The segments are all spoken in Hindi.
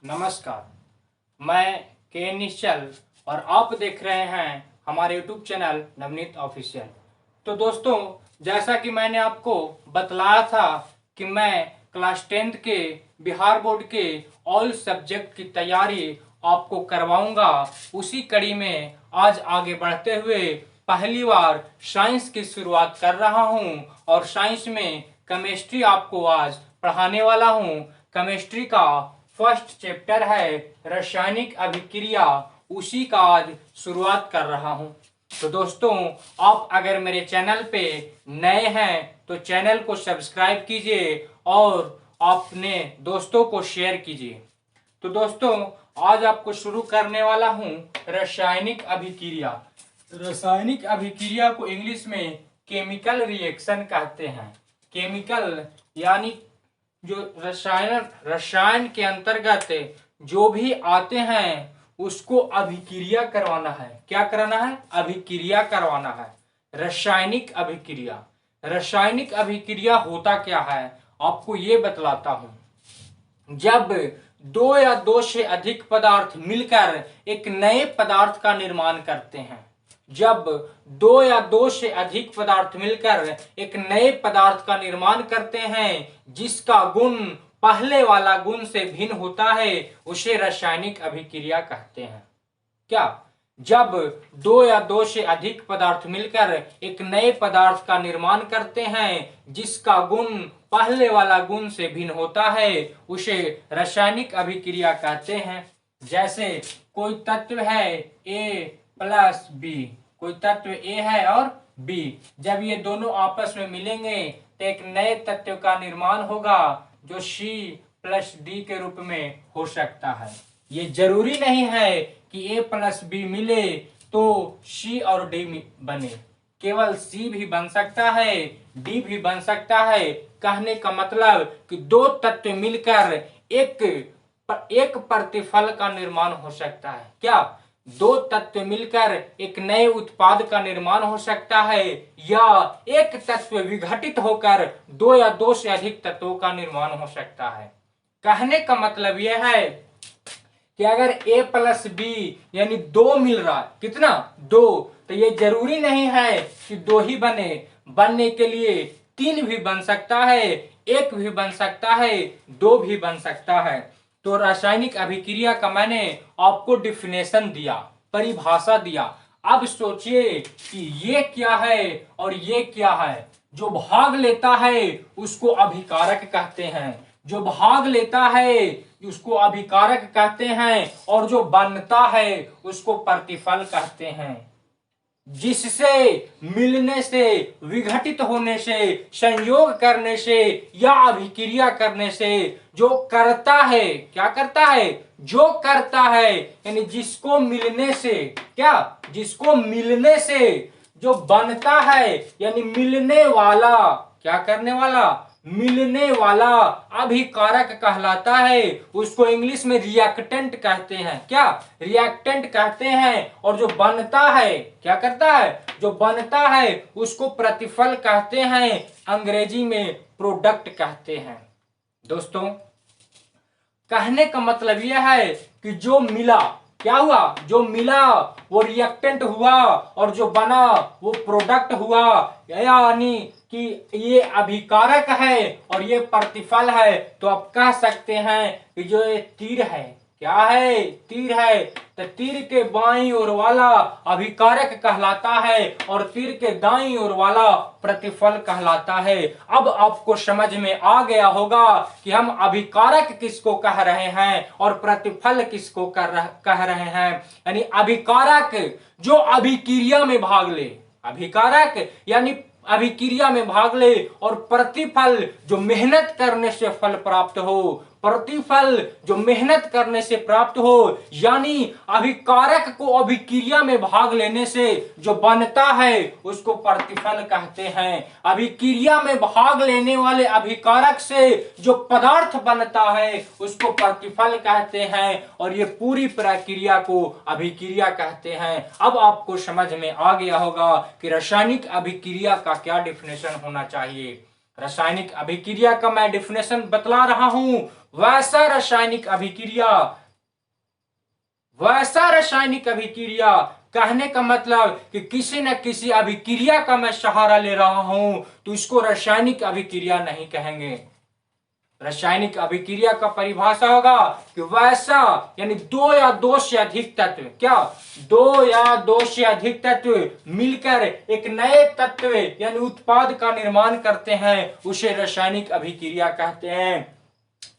नमस्कार। मैं के निश्चल और आप देख रहे हैं हमारे YouTube चैनल नवनीत ऑफिशियल। तो दोस्तों, जैसा कि मैंने आपको बतलाया था कि मैं क्लास 10th के बिहार बोर्ड के ऑल सब्जेक्ट की तैयारी आपको करवाऊंगा, उसी कड़ी में आज आगे बढ़ते हुए पहली बार साइंस की शुरुआत कर रहा हूं और साइंस में केमिस्ट्री आपको आज पढ़ाने वाला हूं। केमिस्ट्री का फर्स्ट चैप्टर है रासायनिक अभिक्रिया, उसी का आज शुरुआत कर रहा हूं। तो दोस्तों, आप अगर मेरे चैनल पे नए हैं तो चैनल को सब्सक्राइब कीजिए और अपने दोस्तों को शेयर कीजिए। तो दोस्तों, आज आपको शुरू करने वाला हूं रासायनिक अभिक्रिया। रासायनिक अभिक्रिया को इंग्लिश में केमिकल रिएक्शन कहते हैं। केमिकल यानी जो रसायन के अंतर्गत जो भी आते हैं उसको अभिक्रिया करवाना है। क्या कराना है? अभिक्रिया करवाना है। रासायनिक अभिक्रिया। रासायनिक अभिक्रिया होता क्या है आपको ये बतलाता हूं। जब दो या दो से अधिक पदार्थ मिलकर एक नए पदार्थ का निर्माण करते हैं, जब दो या दो से अधिक पदार्थ मिलकर एक नए पदार्थ का निर्माण करते हैं जिसका गुण पहले वाला गुण से भिन्न होता है, उसे रासायनिक अभिक्रिया कहते हैं। क्या? जब दो या दो से अधिक पदार्थ मिलकर एक नए पदार्थ का निर्माण करते हैं जिसका गुण पहले वाला गुण से भिन्न होता है, उसे रासायनिक अभिक्रिया कहते हैं। जैसे कोई तत्व है ए प्लस बी, कोई तत्व ए है और बी, जब ये दोनों आपस में मिलेंगे तो एक नए तत्व का निर्माण होगा जो सी प्लस डी के रूप में हो सकता है। ये जरूरी नहीं है कि ए प्लस बी मिले तो सी और डी बने, केवल सी भी बन सकता है, डी भी बन सकता है। कहने का मतलब कि दो तत्व मिलकर एक प्रतिफल का निर्माण हो सकता है। क्या? दो तत्व मिलकर एक नए उत्पाद का निर्माण हो सकता है, या एक तत्व विघटित होकर दो या दो से अधिक तत्वों का निर्माण हो सकता है। कहने का मतलब यह है कि अगर a प्लस बी यानी दो मिल रहा है, कितना? दो, तो ये जरूरी नहीं है कि दो ही बने। बनने के लिए तीन भी बन सकता है, एक भी बन सकता है, दो भी बन सकता है। तो रासायनिक अभिक्रिया का मैंने आपको डिफिनेशन दिया, परिभाषा दिया। अब सोचिए कि ये क्या है और ये क्या है। जो भाग लेता है उसको अभिकारक कहते हैं, जो भाग लेता है उसको अभिकारक कहते हैं, और जो बनता है उसको प्रतिफल कहते हैं। जिससे मिलने से, विघटित होने से, संयोग करने से या अभिक्रिया करने से जो करता है, क्या करता है? जो करता है, यानी जिसको मिलने से, क्या? जिसको मिलने से जो बनता है, यानी मिलने वाला, क्या करने वाला? मिलने वाला अभिकारक कहलाता है। उसको इंग्लिश में रिएक्टेंट कहते हैं। क्या? रिएक्टेंट कहते हैं। और जो बनता है, क्या करता है? जो बनता है उसको प्रतिफल कहते हैं, अंग्रेजी में प्रोडक्ट कहते हैं। दोस्तों, कहने का मतलब यह है कि जो मिला, क्या हुआ? जो मिला वो रिएक्टेंट हुआ और जो बना वो प्रोडक्ट हुआ। यानी कि ये अभिकारक है और ये प्रतिफल है। तो आप कह सकते हैं कि जो ये तीर है, क्या है? तीर है। तो तीर के बाईं ओर वाला अभिकारक कहलाता है और तीर के दाईं ओर वाला प्रतिफल कहलाता है। अब आपको समझ में आ गया होगा कि हम अभिकारक किसको कह रहे हैं और प्रतिफल किसको कह रहे हैं। यानी अभिकारक जो अभिक्रिया में भाग ले, अभिकारक यानी अभिक्रिया में भाग ले, और प्रतिफल जो मेहनत करने से फल प्राप्त हो, प्रतिफल जो मेहनत करने से प्राप्त हो। यानी अभिकारक को अभिक्रिया में भाग लेने से जो बनता है उसको प्रतिफल कहते हैं। अभिक्रिया में भाग लेने वाले अभिकारक से जो पदार्थ बनता है उसको प्रतिफल कहते हैं, और ये पूरी प्रक्रिया को अभिक्रिया कहते हैं। अब आपको समझ में आ गया होगा कि रासायनिक अभिक्रिया का क्या डिफिनेशन होना चाहिए। रासायनिक अभिक्रिया का मैं डिफिनेशन बतला रहा हूं, वैसा रासायनिक अभिक्रिया कहने का मतलब कि किसी न किसी अभिक्रिया का मैं सहारा ले रहा हूं तो इसको रासायनिक अभिक्रिया नहीं कहेंगे। रासायनिक अभिक्रिया का परिभाषा होगा कि वैसा यानी दो या दो से अधिक तत्व, क्या दो या दो से अधिक तत्व मिलकर एक नए तत्व यानी उत्पाद का निर्माण करते हैं, उसे रासायनिक अभिक्रिया कहते हैं।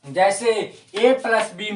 जैसे A+B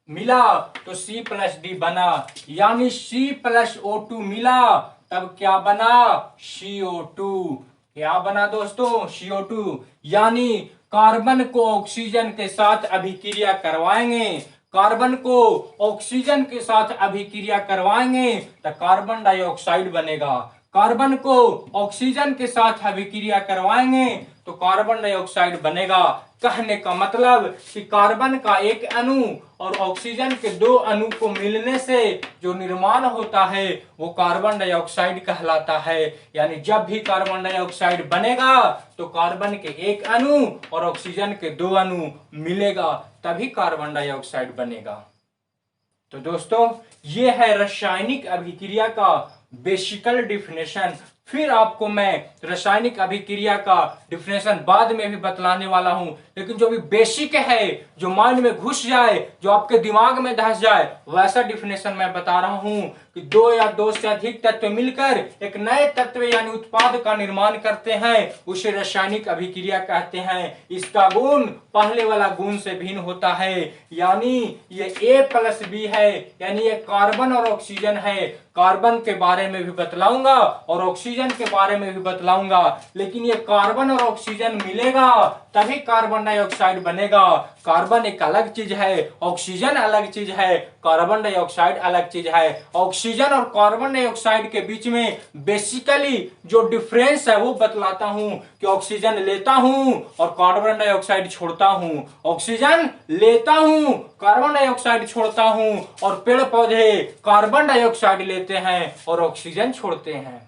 मिला तो C+D बना, यानी C+O2 मिला तब क्या बना, CO2। क्या बना दोस्तों, CO2। यानी कार्बन को ऑक्सीजन के साथ अभिक्रिया करवाएंगे, कार्बन को ऑक्सीजन के साथ अभिक्रिया करवाएंगे तो कार्बन डाइऑक्साइड बनेगा, कार्बन को ऑक्सीजन के साथ अभिक्रिया करवाएंगे तो कार्बन डाइऑक्साइड बनेगा। कहने का मतलब कि कार्बन का एक अणु और ऑक्सीजन के दो अणु को मिलने से जो निर्माण होता है वो कार्बन डाइऑक्साइड कहलाता है। यानी जब भी कार्बन डाइऑक्साइड बनेगा तो कार्बन के एक अणु और ऑक्सीजन के दो अणु मिलेगा तभी कार्बन डाइऑक्साइड बनेगा। तो दोस्तों ये है रासायनिक अभिक्रिया का बेसिकल डिफिनेशन। फिर आपको मैं रासायनिक अभिक्रिया का डिफिनेशन बाद में भी बतलाने वाला हूं, लेकिन जो भी बेसिक है, जो माइंड में घुस जाए, जो आपके दिमाग में धस जाए, वैसा डिफिनेशन मैं बता रहा हूं कि दो या दो से अधिक तत्व मिलकर एक नए तत्व यानी उत्पाद का निर्माण करते हैं, उसे रासायनिक अभिक्रिया कहते हैं। इसका गुण पहले वाला गुण से भिन्न होता है, यानी ये A+B है, यानी ये कार्बन और ऑक्सीजन है। कार्बन के बारे में भी बतलाऊंगा और ऑक्सीजन के बारे में भी बतलाऊंगा, लेकिन ये कार्बन और ऑक्सीजन मिलेगा तभी कार्बन डाइऑक्साइड बनेगा। कार्बन एक अलग चीज है, ऑक्सीजन अलग चीज है, कार्बन डाइऑक्साइड अलग चीज है। ऑक्सीजन और कार्बन डाइऑक्साइड के बीच में बेसिकली जो डिफरेंस है वो बतलाता हूं कि ऑक्सीजन लेता हूं और कार्बन डाइऑक्साइड छोड़ता हूं, ऑक्सीजन लेता हूं, कार्बन डाइऑक्साइड छोड़ता हूं, और पेड़ पौधे कार्बन डाइऑक्साइड लेते हैं और ऑक्सीजन छोड़ते हैं।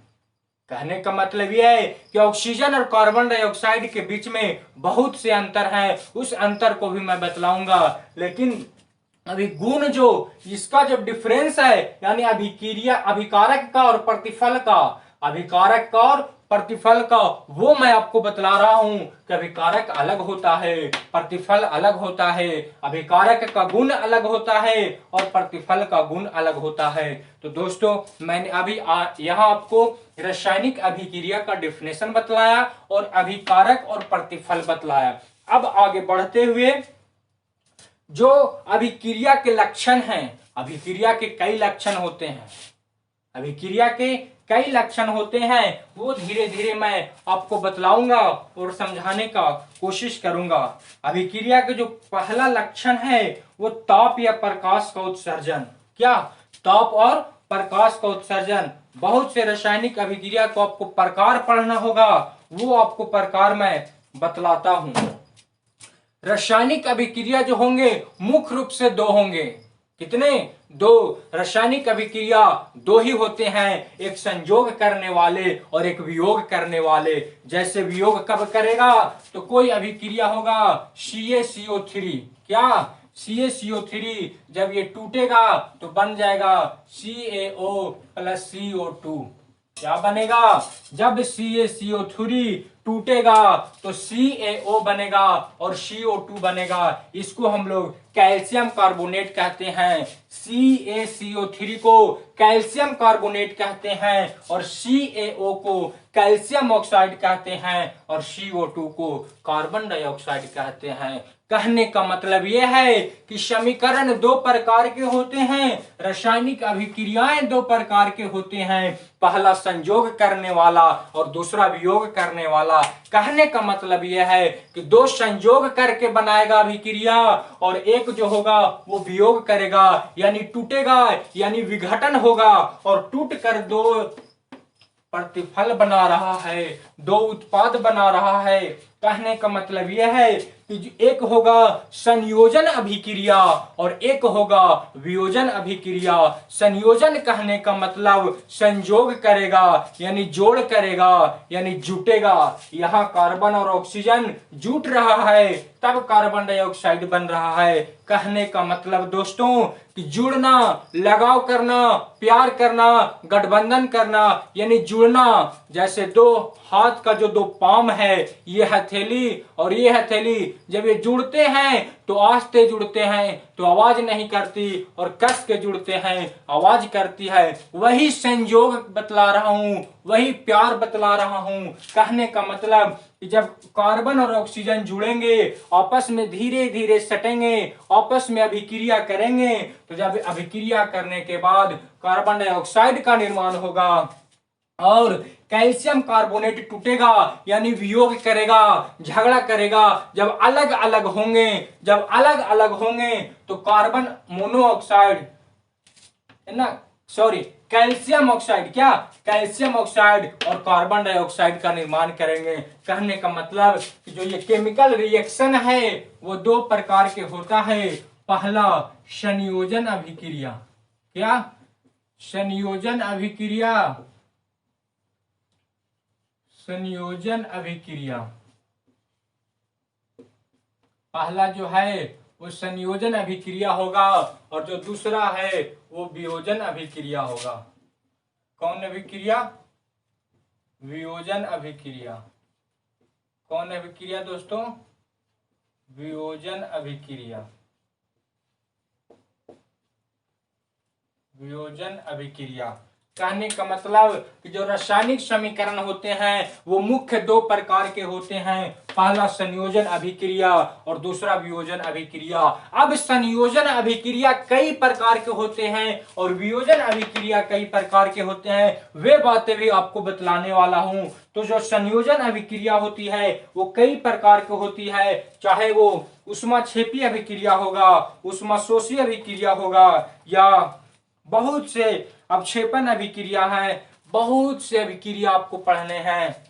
कहने का मतलब यह है कि ऑक्सीजन और कार्बन डाइऑक्साइड के बीच में बहुत से अंतर हैं, उस अंतर को भी मैं बतलाऊंगा। लेकिन अभी गुण जो इसका जो डिफरेंस है, यानी अभिक्रिया अभिकारक का और प्रतिफल का, अभिकारक का और प्रतिफल का, वो मैं आपको बतला रहा हूं कि अभिकारक अलग होता है, प्रतिफल अलग होता है, अभिकारक का गुण अलग होता है और प्रतिफल का गुण अलग होता है। तो दोस्तों मैंने अभी यहाँ आपको रासायनिक अभिक्रिया का डिफिनेशन बतलाया और अभिकारक और प्रतिफल बतलाया। अब आगे बढ़ते हुए जो अभिक्रिया के लक्षण हैं, अभिक्रिया के कई लक्षण होते हैं, अभिक्रिया के कई लक्षण होते हैं, वो धीरे धीरे मैं आपको बतलाऊंगा और समझाने का कोशिश करूंगा। अभिक्रिया के जो पहला लक्षण है वो ताप या प्रकाश का उत्सर्जन। क्या, ताप और प्रकाश का उत्सर्जन। बहुत से रासायनिक अभिक्रिया को आपको प्रकार पढ़ना होगा, वो आपको प्रकार मैं बतलाता हूं। रासायनिक अभिक्रिया जो होंगे मुख्य रूप से दो होंगे। कितने? दो। रासायनिक अभिक्रिया दो ही होते हैं, एक संयोग करने वाले और एक वियोग करने वाले। जैसे वियोग कब करेगा तो कोई अभिक्रिया होगा CaCO3, क्या CaCO3, जब ये टूटेगा तो बन जाएगा CaO + CO2। क्या बनेगा? जब CaCO3 टूटेगा तो CaO बनेगा और CO2 बनेगा। इसको हम लोग कैल्शियम कार्बोनेट कहते हैं। CaCO3 को कैल्शियम कार्बोनेट कहते हैं और CaO को कैल्शियम ऑक्साइड कहते हैं और CO2 को कार्बन डाइऑक्साइड कहते हैं। कहने का मतलब यह है कि समीकरण दो प्रकार के होते हैं, रासायनिक अभिक्रियाएं दो प्रकार के होते हैं, पहला संयोग करने वाला और दूसरा वियोग करने वाला। कहने का मतलब यह है कि दो संयोग करके बनाएगा अभिक्रिया और एक जो होगा वो वियोग करेगा, यानी टूटेगा, यानी विघटन होगा और टूट कर दो प्रतिफल बना रहा है, दो उत्पाद बना रहा है। कहने का मतलब यह है कि कि एक होगा संयोजन अभिक्रिया और एक होगा वियोजन अभिक्रिया। संयोजन कहने का मतलब संयोग करेगा, यानी जोड़ करेगा, यानी जुटेगा। यहाँ कार्बन और ऑक्सीजन जुट रहा है तब कार्बन डाइऑक्साइड बन रहा है। कहने का मतलब दोस्तों कि जुड़ना, लगाव करना, प्यार करना, गठबंधन करना, यानी जुड़ना। जैसे दो हाथ का जो दो पाम है, ये हथेली और ये हथेली, जब ये जुड़ते हैं तो आस्ते जुड़ते हैं तो आवाज नहीं करती, और कस के जुड़ते हैं आवाज करती है। वही संयोग बतला रहा हूं, वही प्यार बतला रहा हूं। कहने का मतलब कि जब कार्बन और ऑक्सीजन जुड़ेंगे, आपस में धीरे धीरे सटेंगे, आपस में अभिक्रिया करेंगे, तो जब अभिक्रिया करने के बाद कार्बन डाइऑक्साइड का निर्माण होगा और कैल्शियम कार्बोनेट टूटेगा, यानी वियोग करेगा, झगड़ा करेगा। जब अलग अलग होंगे, जब अलग अलग होंगे तो कार्बन मोनोऑक्साइड है ना, सॉरी कैल्शियम ऑक्साइड, क्या कैल्शियम ऑक्साइड और कार्बन डाइऑक्साइड का निर्माण करेंगे। कहने का मतलब कि जो ये केमिकल रिएक्शन है वो दो प्रकार के होता है। पहला संयोजन अभिक्रिया, क्या संयोजन अभिक्रिया, संयोजन अभिक्रिया पहला जो है वो संयोजन अभिक्रिया होगा, और जो दूसरा है वो वियोजन अभिक्रिया होगा। कौन अभिक्रिया? वियोजन अभिक्रिया। कौन अभिक्रिया दोस्तों? वियोजन अभिक्रिया। वियोजन अभिक्रिया कहने का मतलब कि जो रासायनिक समीकरण होते हैं वो मुख्य दो प्रकार के होते हैं। पहला संयोजन अभिक्रिया और दूसरा वियोजन अभिक्रिया। अब संयोजन अभिक्रिया कई प्रकार के होते हैं और वियोजन अभिक्रिया कई प्रकार के होते हैं, वे बातें भी आपको बतलाने वाला हूं। तो जो संयोजन अभिक्रिया होती है वो कई प्रकार की होती है, चाहे वो ऊष्माक्षेपी अभिक्रिया होगा, ऊष्माशोषी अभिक्रिया होगा, या बहुत से अवक्षेपण अभिक्रिया है। बहुत से अभिक्रिया आपको पढ़ने हैं।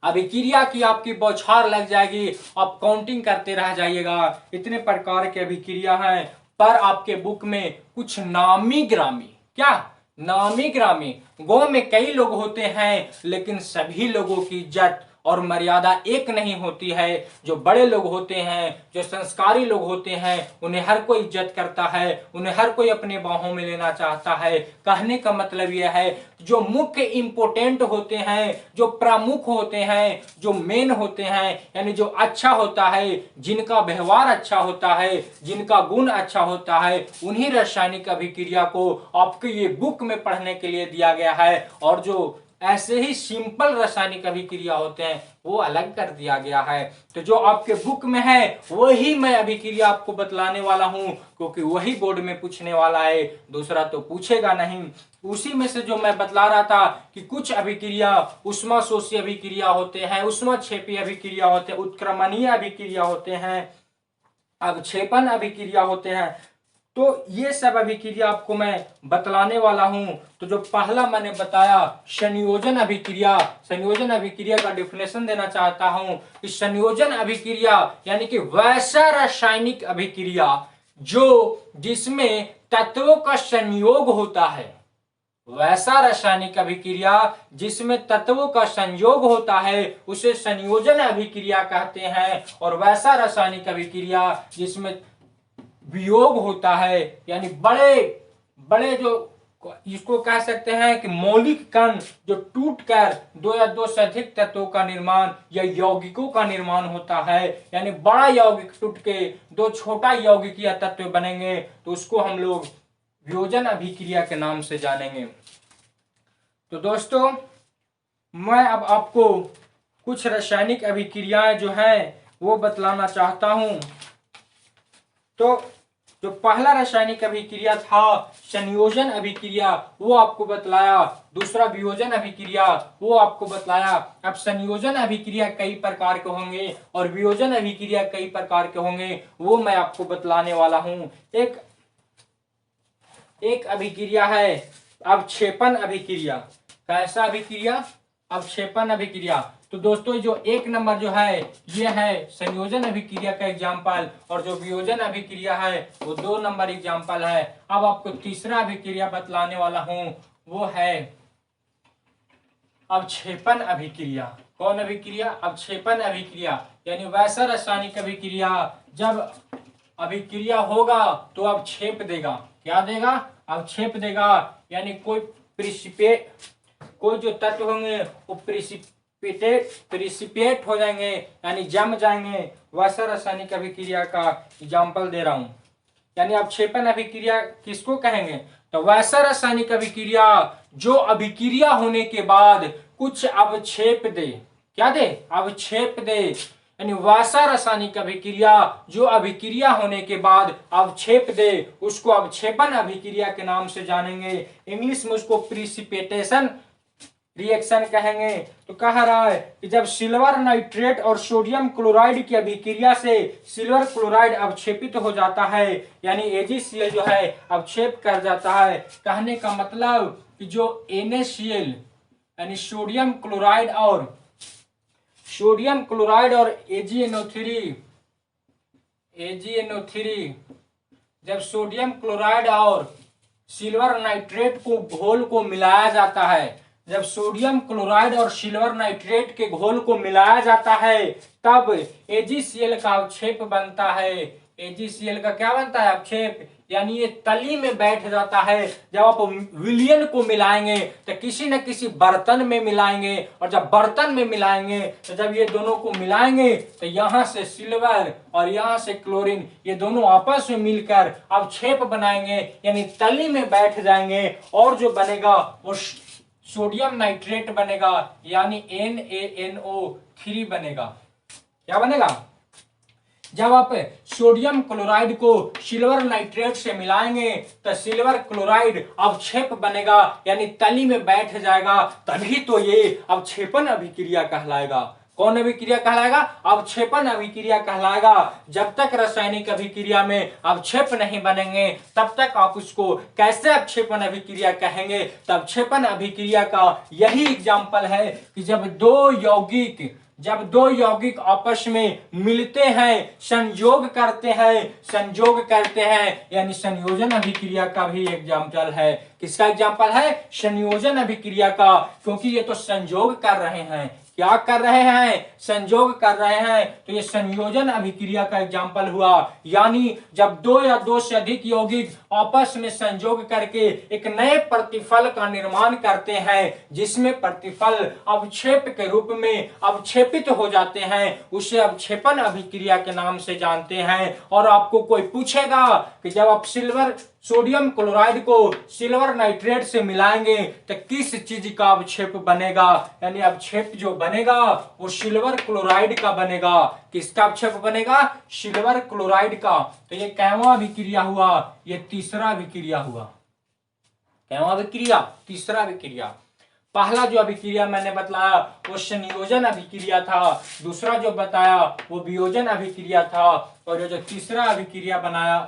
अभिक्रिया की आपकी बौछार लग जाएगी, आप काउंटिंग करते रह जाइएगा। इतने प्रकार के अभिक्रिया हैं, पर आपके बुक में कुछ नामी ग्रामी, क्या नामी ग्रामी, गांव में कई लोग होते हैं लेकिन सभी लोगों की इज्जत और मर्यादा एक नहीं होती है। जो बड़े लोग होते हैं, जो संस्कारी लोग होते हैं, उन्हें हर कोई इज्जत करता है, उन्हें हर कोई अपने बाहों में लेना चाहता है। कहने का मतलब यह है जो मुख्य इंपोर्टेंट होते हैं, जो प्रमुख होते हैं, जो मेन होते हैं, यानी जो अच्छा होता है, जिनका व्यवहार अच्छा होता है, जिनका गुण अच्छा होता है, उन्हीं रासायनिक अभिक्रिया को आपके ये बुक में पढ़ने के लिए दिया गया है। और जो ऐसे ही सिंपल रासायनिक अभिक्रिया होते हैं वो अलग कर दिया गया है। तो जो आपके बुक में है वही मैं अभिक्रिया आपको बतलाने वाला हूं, क्योंकि वही बोर्ड में पूछने वाला है, दूसरा तो पूछेगा नहीं। उसी में से जो मैं बतला रहा था कि कुछ अभिक्रिया ऊष्माशोषी अभिक्रिया होते हैं, ऊष्माक्षेपी अभिक्रिया होते हैं, उत्क्रमणीय अभिक्रिया होते हैं, अवक्षेपण अभिक्रिया होते हैं। तो ये सब अभिक्रिया आपको मैं बतलाने वाला हूं। तो जो पहला मैंने बताया संयोजन अभिक्रिया, संयोजन अभिक्रिया का डिफिनेशन देना चाहता हूं कि संयोजन अभिक्रिया यानी कि वैसा रासायनिक अभिक्रिया जो जिसमें तत्वों का संयोग होता है, वैसा रासायनिक अभिक्रिया जिसमें तत्वों का संयोग होता है उसे संयोजन अभिक्रिया कहते हैं। और वैसा रासायनिक अभिक्रिया जिसमें वियोग होता है, यानी बड़े बड़े जो इसको कह सकते हैं कि मौलिक कण जो टूटकर दो या दो से अधिक तत्वों का निर्माण या यौगिकों का निर्माण होता है, यानी बड़ा यौगिक टूट के दो छोटा यौगिक या तत्व बनेंगे, तो उसको हम लोग वियोजन अभिक्रिया के नाम से जानेंगे। तो दोस्तों मैं अब आपको कुछ रासायनिक अभिक्रियाएं जो है वो बतलाना चाहता हूं। तो जो पहला रासायनिक अभिक्रिया था संयोजन अभिक्रिया वो आपको बतलाया, दूसरा वियोजन अभिक्रिया वो आपको बतलाया। अब संयोजन अभिक्रिया कई प्रकार के होंगे और वियोजन अभिक्रिया कई प्रकार के होंगे, वो मैं आपको बतलाने वाला हूं। एक अभिक्रिया है अवक्षेपण अभिक्रिया। कैसा अभिक्रिया? अवक्षेपण अभिक्रिया। तो दोस्तों जो एक नंबर जो है ये है संयोजन अभिक्रिया का एग्जाम्पल, और जो वियोजन अभिक्रिया है वो 2 नंबर एग्जाम्पल है। अब आपको तीसरा अभिक्रिया बतलाने वाला हूं, वो है अवक्षेपण अभिक्रिया। कौन अभिक्रिया? अवक्षेपण अभिक्रिया, यानी वैसा रासायनिक अभिक्रिया जब अभिक्रिया होगा तो अवक्षेप देगा। क्या देगा? अवक्षेप देगा, यानी कोई जो तत्व होंगे वो प्रिसिपिएट हो जाएंगे, यानी जम जाएंगे। वैसा रासायनिक अभिक्रिया का एग्जाम्पल दे रहा हूं। यानी अवक्षेपण अभिक्रिया किसको कहेंगे? तो वैसा रासायनिक अभिक्रिया जो अभिक्रिया होने के बाद कुछ अवक्षेप दे। क्या दे? अवक्षेप दे, यानी वैसा रासायनिक अभिक्रिया जो अभिक्रिया होने के बाद अवक्षेप दे, उसको अवक्षेपण अभिक्रिया के नाम से जानेंगे। इंग्लिश में उसको प्रिसिपिटेशन रिएक्शन कहेंगे। तो कह रहा है कि जब सिल्वर नाइट्रेट और सोडियम क्लोराइड की अभिक्रिया से सिल्वर क्लोराइड अवक्षेपित हो जाता है, यानी AgCl जो है अवक्षेप कर जाता है। कहने का मतलब कि जो NaCl यानी सोडियम क्लोराइड और AgNO3 जब सोडियम क्लोराइड और सिल्वर नाइट्रेट को घोल को मिलाया जाता है, जब सोडियम क्लोराइड और सिल्वर नाइट्रेट के घोल को मिलाया जाता है तब AgCl का अवक्षेप बनता है। AgCl का क्या बनता है? अवक्षेप, यानी ये तली में बैठ जाता है। जब आप विलयन को मिलाएंगे तो किसी न किसी बर्तन में मिलाएंगे, और जब बर्तन में मिलाएंगे तो जब ये दोनों को मिलाएंगे तो यहाँ से सिल्वर और यहाँ से क्लोरीन ये दोनों आपस में मिलकर अवक्षेप बनाएंगे, यानी तली में बैठ जाएंगे, और जो बनेगा वो सोडियम नाइट्रेट बनेगा, यानी NaNO3 बनेगा। क्या बनेगा? जब आप सोडियम क्लोराइड को सिल्वर नाइट्रेट से मिलाएंगे तो सिल्वर क्लोराइड अवक्षेप बनेगा, यानी तली में बैठ जाएगा, तभी तो ये अवक्षेपण अभिक्रिया कहलाएगा। कौन अभिक्रिया कहलाएगा? अवक्षेपण अभिक्रिया कहलाएगा। जब तक रासायनिक अभिक्रिया में अवक्षेप नहीं बनेंगे तब तक आप उसको कैसे अवक्षेपण अभिक्रिया कहेंगे? तो अवक्षेपण अभिक्रिया का यही एग्जाम्पल है कि जब दो यौगिक आपस में मिलते हैं, संयोग करते हैं, यानी संयोजन अभिक्रिया का भी एग्जाम्पल है। किसका एग्जाम्पल है? संयोजन अभिक्रिया का, क्योंकि ये तो संयोग कर रहे हैं। क्या कर रहे हैं? संयोग कर रहे हैं, तो ये संयोजन अभिक्रिया का एग्जाम्पल हुआ। यानी जब 2 या 2 से अधिक यौगिक आपस में संयोग करके एक नए प्रतिफल का निर्माण करते हैं, जिसमें प्रतिफल अवक्षेप के रूप में अवक्षेपित हो जाते हैं, उसे अवक्षेपण अभिक्रिया के नाम से जानते हैं। और आपको कोई पूछेगा कि जब आप सोडियम क्लोराइड को सिल्वर नाइट्रेट से मिलाएंगे तो किस चीज का अवक्षेप बनेगा? यानी अवक्षेप जो बनेगा वो सिल्वर क्लोराइड का बनेगा। किसका अवक्षेप बनेगा? सिल्वर क्लोराइड का। तो ये कैवा अभिक्रिया हुआ? ये तीसरा अभिक्रिया हुआ। कैवा अभिक्रिया? तीसरा अभिक्रिया। पहला जो अभिक्रिया मैंने बताया वो संयोजन अभिक्रिया था, दूसरा जो बताया वो वियोजन अभिक्रिया था, और जो तीसरा अभिक्रिया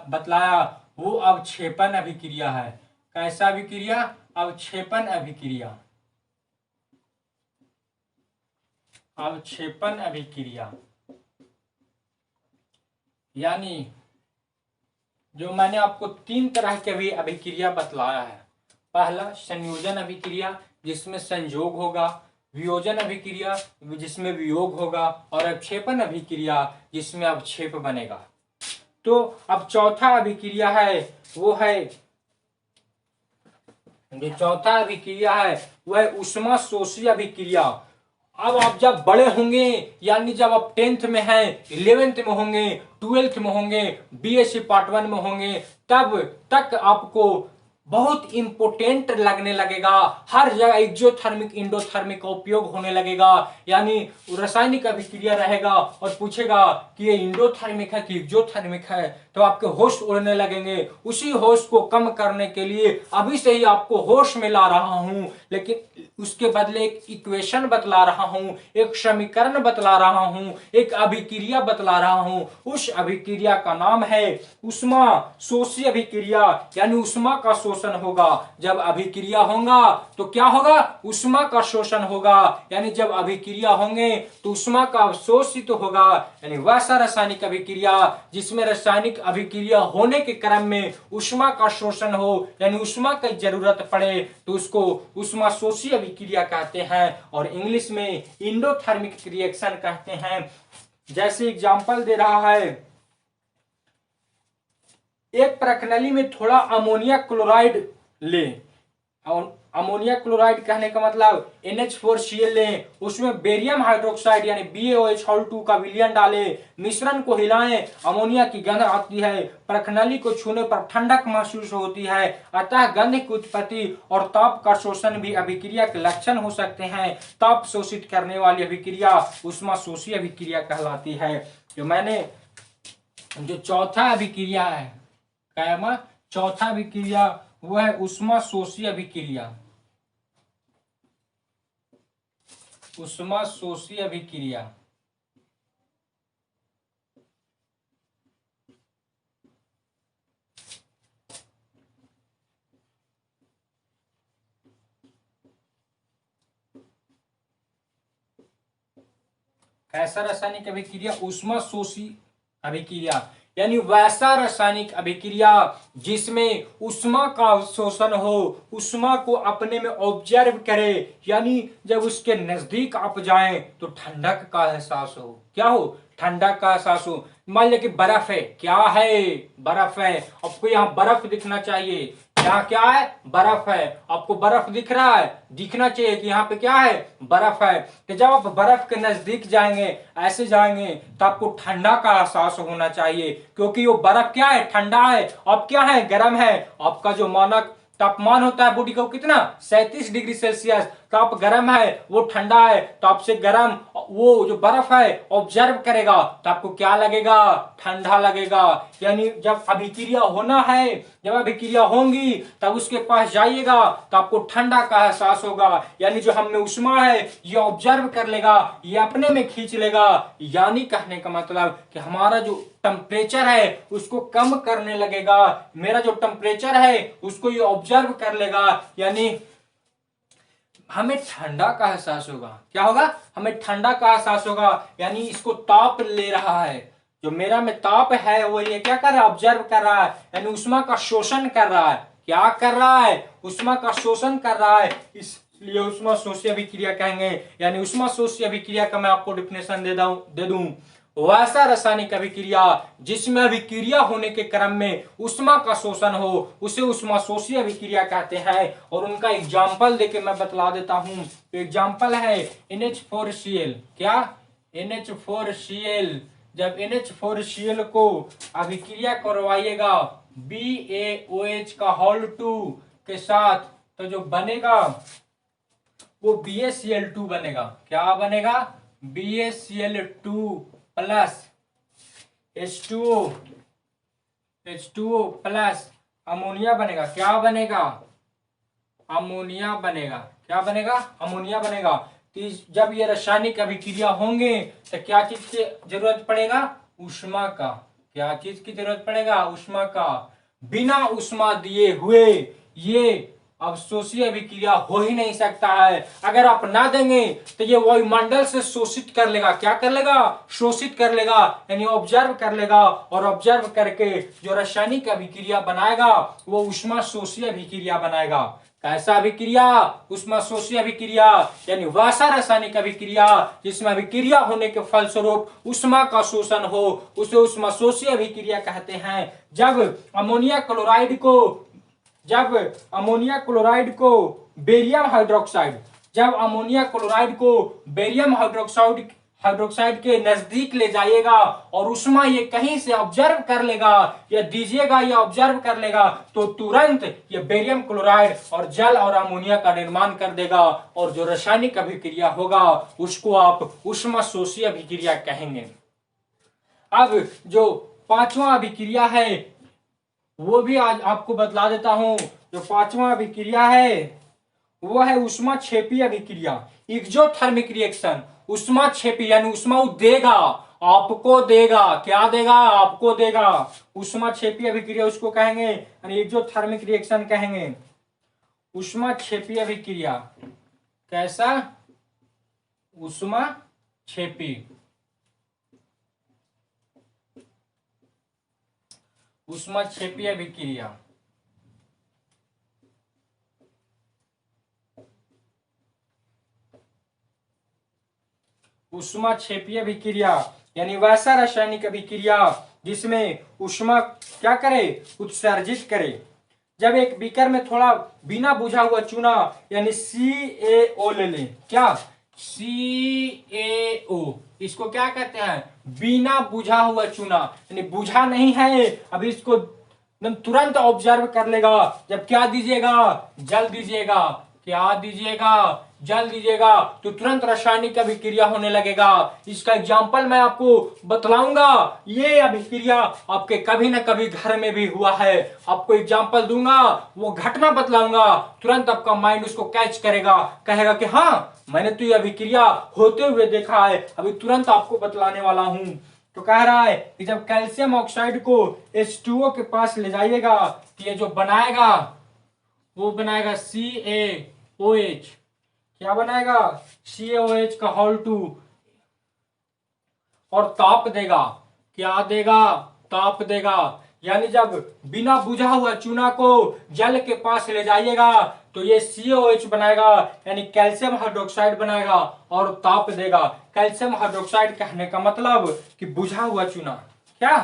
बतलाया वो अवक्षेपण अभिक्रिया है। कैसा अभिक्रिया? अवक्षेपण अभिक्रिया। अवक्षेपण अभिक्रिया यानी जो मैंने आपको 3 तरह के भी अभिक्रिया बतलाया है। पहला संयोजन अभिक्रिया जिसमें संयोग होगा, वियोजन अभिक्रिया जिसमें वियोग होगा, और अवक्षेपण अभिक्रिया जिसमें अवक्षेप बनेगा। तो अब चौथा अभिक्रिया है वो है, जो चौथा अभिक्रिया है वह है ऊष्मा शोषी अभिक्रिया। अब आप जब बड़े होंगे, यानी जब आप 10th में हैं, 11th में होंगे, 12th में होंगे, BSc पार्ट 1 में होंगे, तब तक आपको बहुत इंपोर्टेंट लगने लगेगा। हर जगह एक्सोथर्मिक इंडोथर्मिक का उपयोग होने लगेगा। यानी रासायनिक अभिक्रिया रहेगा और पूछेगा कि ये इंडोथर्मिक है कि एक्सोथर्मिक है, तो आपके होश उड़ने लगेंगे। उसी होश को कम करने के लिए अभी से ही आपको होश में ला रहा हूं, लेकिन उसके बदले एक इक्वेशन बतला रहा हूं, एक समीकरण बतला रहा हूं, एक अभिक्रिया बतला रहा हूं। उस अभिक्रिया का नाम है ऊष्मा शोषी अभिक्रिया, यानी ऊष्मा का शोषण शोषण होगा। जब अभिक्रिया होगा तो क्या होगा, ऊष्मा का शोषण होगा। यानी जब अभिक्रिया होंगे तो ऊष्मा का अवशोषित होगा। यानी वैसा रासायनिक अभिक्रिया जिसमें रासायनिक अभिक्रिया होने के क्रम में ऊष्मा का शोषण हो, यानी ऊष्मा की जरूरत पड़े, तो उसको ऊष्मा शोषी अभिक्रिया कहते हैं और इंग्लिश में एंडोथर्मिक रिएक्शन कहते हैं। जैसे एग्जांपल दे रहा है, एक प्रकनली में थोड़ा अमोनिया क्लोराइड ले, और अमोनिया क्लोराइड कहने का मतलब NH4Cl लें, उसमें बेरियम हाइड्रोक्साइड यानी BaOH2 का विलयन डालें, मिश्रण को हिलाएं, अमोनिया की गंध आती है, प्रकनली को छूने पर ठंडक महसूस होती है, अतः गंध की उत्पत्ति और ताप का शोषण भी अभिक्रिया के लक्षण हो सकते हैं। ताप शोषित करने वाली अभिक्रिया ऊष्मा शोषी अभिक्रिया कहलाती है। जो चौथा अभिक्रिया है, क्या चौथा अभिक्रिया, वो है ऊष्मा शोषी अभिक्रिया। ऊष्मा शोषी अभिक्रिया कैसा रासायनिक अभिक्रिया, ऊष्मा शोषी अभिक्रिया, यानी वैसा रासायनिक अभिक्रिया जिसमें ऊष्मा का अवशोषण हो, ऊष्मा को अपने में ऑब्जर्व करे, यानी जब उसके नजदीक आप जाएं तो ठंडक का एहसास हो। क्या हो, ठंडक का एहसास हो। मान लिया कि बर्फ है, क्या है, बर्फ है, आपको यहाँ बर्फ दिखना चाहिए, यहाँ क्या है, बर्फ है, आपको बर्फ दिख रहा है, दिखना चाहिए कि यहाँ पे क्या है, बर्फ है। तो जब आप बर्फ के नजदीक जाएंगे, ऐसे जाएंगे, तो आपको ठंडा का एहसास होना चाहिए, क्योंकि वो बर्फ क्या है, ठंडा है। अब क्या है, गर्म है। आपका जो मानक तापमान होता है बॉडी का कितना, 37 डिग्री सेल्सियस, तो आप गर्म है, वो ठंडा है, तो आपसे गर्म वो जो बर्फ है ऑब्जर्व करेगा, तो आपको क्या लगेगा, ठंडा लगेगा। यानी जब अभिक्रिया होना है, जब अभिक्रिया होंगी तब उसके पास जाइएगा तो आपको ठंडा का एहसास होगा। यानी जो हम में ऊष्मा है ये ऑब्जर्व कर लेगा, ये अपने में खींच लेगा। यानी कहने का मतलब कि हमारा जो टेम्परेचर है उसको कम करने लगेगा, मेरा जो टेम्परेचर है उसको ये ऑब्जर्व कर लेगा, यानी हमें ठंडा का एहसास होगा। क्या होगा, हमें ठंडा का एहसास होगा, यानी इसको ताप ले रहा है। जो मेरा में ताप है वो ये क्या कर रहा है, ऑब्जर्व कर रहा है, यानी ऊष्मा का शोषण कर रहा है। क्या कर रहा है, ऊष्मा का शोषण कर रहा है, इसलिए ऊष्मा शोषी अभिक्रिया कहेंगे। यानी ऊष्मा शोषी अभिक्रिया का मैं आपको डिफिनेशन दे दूं, वैसा रासायनिक अभिक्रिया जिसमें अभिक्रिया होने के क्रम में ऊष्मा का शोषण हो, उसे ऊष्मा शोषी अभिक्रिया कहते हैं। और उनका एग्जाम्पल देके मैं बतला देता हूं। तो एग्जाम्पल है NH4Cl। क्या, NH4Cl। जब NH4Cl को अभिक्रिया करवाइएगा BaOH2 के साथ, तो जो बनेगा वो BaCl2 बनेगा। क्या बनेगा, BaCl2 plus H2O plus ammonia बनेगा। क्या बनेगा, अमोनिया बनेगा। क्या बनेगा, अमोनिया बनेगा। तो जब ये रासायनिक अभिक्रिया होंगे तो क्या चीज की जरूरत पड़ेगा, ऊष्मा का। क्या चीज की जरूरत पड़ेगा, ऊष्मा का। बिना ऊष्मा दिए हुए ये अवशोषी अभिक्रिया हो ही नहीं सकता है। अगर आप ना देंगे तो ये वायुमंडल से शोषित कर लेगा। क्या कर लेगा, शोषित कर लेगा, यानी ऑब्जर्व कर लेगा, और ऑब्जर्व करके जो रासायनिक अभिक्रिया बनाएगा वो ऊष्मा शोषी अभिक्रिया बनाएगा। कैसा अभिक्रिया, ऊष्मा शोषी अभिक्रिया, यानी वैसा रासायनिक अभिक्रिया जिसमें अभिक्रिया होने के फलस्वरूप ऊष्मा का शोषण हो, उसे ऊष्मा शोषी अभिक्रिया कहते हैं। जब अमोनिया क्लोराइड को बेरियम हाइड्रोक्साइड के नजदीक ले जाइएगा और ऊष्मा ये कहीं से ऑब्जर्व कर लेगा या दीजिएगा, या ऑब्जर्व कर लेगा, तो तुरंत ये बेरियम क्लोराइड और जल और अमोनिया का निर्माण कर देगा, और जो रासायनिक अभिक्रिया होगा उसको आप ऊष्मा शोषी अभिक्रिया कहेंगे। अब जो पांचवा अभिक्रिया है वो भी आज आपको बतला देता हूं। जो पांचवा अभिक्रिया है वो है ऊष्मा क्षेपी अभिक्रिया, एक्सोथर्मिक रिएक्शन। ऊष्मा क्षेपी यानी ऊष्मा देगा आपको देगा। क्या देगा? आपको देगा। ऊष्माक्षेपीय अभिक्रिया उसको कहेंगे, यानी एक्सोथर्मिक रिएक्शन कहेंगे। ऊष्माक्षेपीय अभिक्रिया। कैसा? ऊष्माक्षेपी। ऊष्माक्षेपीय अभिक्रिया। ऊष्माक्षेपीय अभिक्रिया यानी वैसा रासायनिक अभिक्रिया जिसमें ऊष्मा क्या करे? उत्सर्जित करे। जब एक बीकर में थोड़ा बिना बुझा हुआ चूना यानी CaO ले लें। क्या? CaO, इसको क्या कहते हैं? बिना बुझा हुआ चूना, यानी बुझा नहीं है अभी, इसको एकदम तुरंत ऑब्जर्व कर लेगा जब क्या दीजिएगा? जल दीजिएगा। क्या दीजिएगा? जल दीजिएगा, तो तुरंत रासायनिक अभिक्रिया होने लगेगा। इसका एग्जाम्पल मैं आपको बतलाऊंगा। ये अभिक्रिया आपके कभी ना कभी घर में भी हुआ है। आपको एग्जाम्पल दूंगा, वो घटना बतलाऊंगा, तुरंत आपका माइंड उसको कैच करेगा, कहेगा कि हाँ मैंने तो ये अभिक्रिया होते हुए देखा है, अभी तुरंत आपको बतलाने वाला हूं। तो कह रहा है कि जब कैल्शियम ऑक्साइड को H2O के पास ले जाइएगा तो ये जो बनाएगा वो बनाएगा CaOH। क्या बनाएगा? CaOH का होल 2 और ताप देगा। क्या देगा? ताप देगा। यानी जब बिना बुझा हुआ चूना को जल के पास ले जाइएगा तो ये CaOH बनाएगा, यानी कैल्शियम हाइड्रोक्साइड बनाएगा और ताप देगा। कैल्शियम हाइड्रोक्साइड कहने का मतलब कि बुझा हुआ चूना। क्या?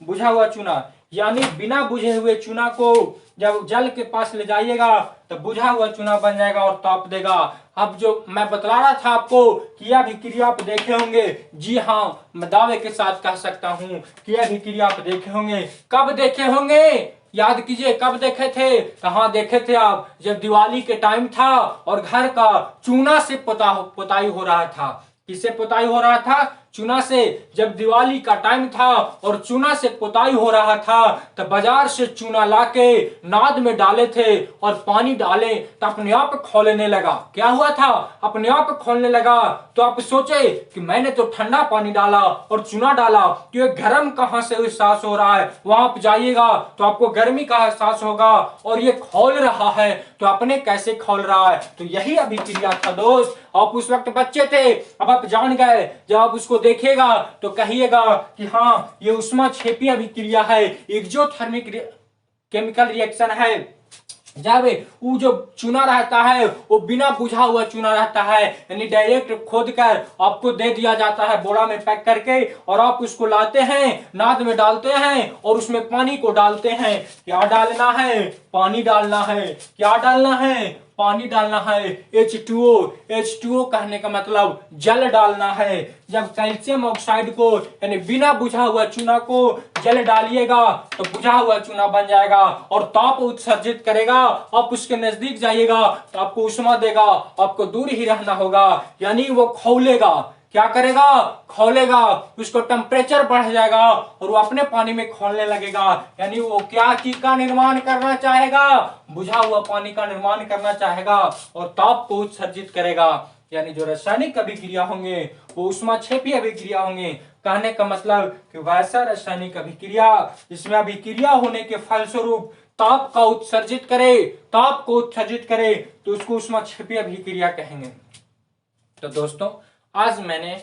बुझा हुआ चूना, यानी बिना बुझे हुए चूना को जब जल के पास ले जाइएगा तो बुझा हुआ चूना बन जाएगा और ताप देगा। अब जो मैं बतला रहा था आपको कि यह अभिक्रिया आप देखे होंगे, जी हाँ मैं दावे के साथ कह सकता हूं कि यह अभिक्रिया आप देखे होंगे। कब देखे होंगे? याद कीजिए, कब देखे थे? कहाँ देखे थे आप? जब दिवाली के टाइम था और घर का चूना से पुताई हो रहा था। किससे पुताई हो रहा था? चूना से। जब दिवाली का टाइम था और चूना से पुताई हो रहा था तो बाजार से चूना लाके नाद में डाले थे और पानी डाले तो अपने आप खौलने लगा। क्या हुआ था? अपने आप खौलने लगा। तो आप सोचे कि मैंने तो ठंडा पानी डाला और चूना डाला, तो ये गर्म कहां से एहसास हो रहा है? वहां आप जाइएगा तो आपको गर्मी का एहसास होगा, और ये खौल रहा है तो अपने कैसे खौल रहा है? तो यही अभिक्रिया था दोस्त। आप उस वक्त बच्चे थे, अब आप जान गए। जब आप उसको देखेगा तो कहिएगा कि हाँ ये ऊष्माक्षेपीय अभिक्रिया है, एक्सोथर्मिक केमिकल रिएक्शन है। जब वो जो चूना रहता है वो बिना बुझा हुआ चूना रहता है, यानी डायरेक्ट खोद कर आपको दे दिया जाता है बोरा में पैक करके, और आप उसको लाते हैं, नाद में डालते हैं और उसमें पानी को डालते हैं। क्या डालना है? पानी डालना है। क्या डालना है? पानी डालना है। H2O। H2O कहने का मतलब जल डालना है। जब कैल्शियम ऑक्साइड को यानी बिना बुझा हुआ चूना को जल डालिएगा तो बुझा हुआ चूना बन जाएगा और ताप उत्सर्जित करेगा। आप उसके नजदीक जाइएगा तो आपको उष्मा देगा, आपको दूर ही रहना होगा, यानी वो खौलेगा। क्या करेगा? खौलेगा। उसको टेम्परेचर बढ़ जाएगा और वो अपने पानी में खौलने लगेगा, यानी वो क्या चीज का निर्माण करना चाहेगा? बुझा हुआ पानी का निर्माण करना चाहेगा और ताप को उत्सर्जित करेगा। यानी जो रासायनिक अभिक्रिया होंगे वो ऊष्माक्षेपीय अभिक्रिया होंगे। कहने का मतलब कि वैसा रासायनिक अभिक्रिया जिसमें अभिक्रिया होने के फलस्वरूप ताप का उत्सर्जित करे, ताप को उत्सर्जित करे, तो उसको ऊष्माक्षेपीय अभिक्रिया कहेंगे। तो दोस्तों आज मैंने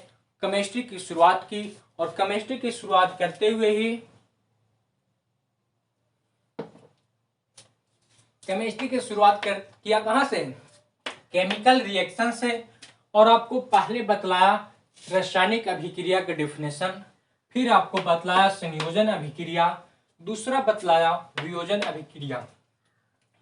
केमिस्ट्री की शुरुआत की, और केमिस्ट्री की शुरुआत करते हुए ही केमिस्ट्री की शुरुआत किया कहां से? केमिकल रिएक्शन से। और आपको पहले बतलाया रासायनिक अभिक्रिया के डेफिनेशन, फिर आपको बतलाया संयोजन अभिक्रिया, दूसरा बतलाया वियोजन अभिक्रिया।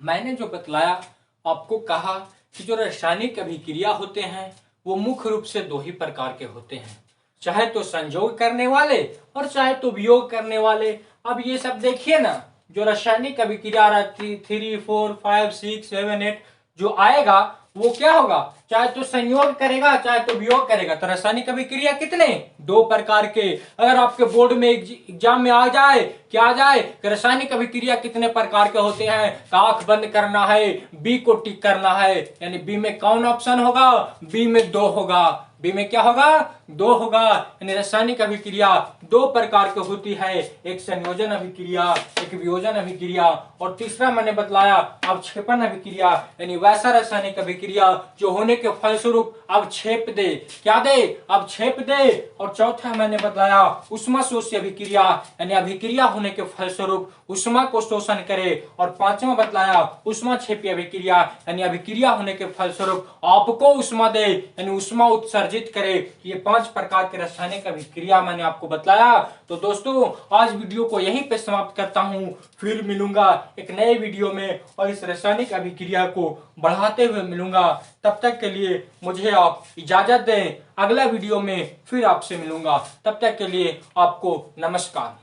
मैंने जो बतलाया आपको कहा कि जो रासायनिक अभिक्रिया होते हैं वो मुख्य रूप से दो ही प्रकार के होते हैं, चाहे तो संयोग करने वाले और चाहे तो वियोग करने वाले। अब ये सब देखिए ना, जो रासायनिक अभिक्रिया रहती 3, 4, 5, 6, 7, 8 जो आएगा वो क्या होगा? चाहे तो संयोग करेगा चाहे तो वियोग करेगा। तो रासायनिक अभिक्रिया कितने? दो प्रकार के। अगर आपके बोर्ड में एग्जाम में आ जाए, क्या आ जाए कि रासायनिक अभिक्रिया कितने प्रकार के होते हैं, तो आंख बंद करना है, बी को टिक करना है। यानी बी में कौन ऑप्शन होगा? बी में 2 होगा। बी में क्या होगा, 2 होगा। यानी रासायनिक अभिक्रिया 2 प्रकार की होती है, एक संयोजन अभिक्रिया, एक वियोजन अभिक्रिया, और तीसरा मैंने बतलाया अवक्षेपण अभिक्रिया, यानी वैसा रासायनिक अभिक्रिया जो होने के फलस्वरूप अवक्षेप दे, क्या दे, अवक्षेप दे। और चौथा मैंने बतलाया उष्मा शोष्य अभिक्रिया, यानी अभिक्रिया होने के फलस्वरूप उष्मा को शोषण करे। और पांचवा बतलाया उष्मा क्षेपी अभिक्रिया, यानी अभिक्रिया होने के फलस्वरूप आपको उष्मा दे, यानी उष्मा उत्सर्जित करे। ये 5 प्रकार के रासायनिक अभिक्रिया मैंने आपको बतलाया। तो दोस्तों आज वीडियो को यहीं पे समाप्त करता हूं, फिर मिलूंगा एक नए वीडियो में और इस रासायनिक अभिक्रिया को बढ़ाते हुए मिलूंगा। तब तक के लिए मुझे आप इजाजत दें, अगला वीडियो में फिर आपसे मिलूंगा। तब तक के लिए आपको नमस्कार।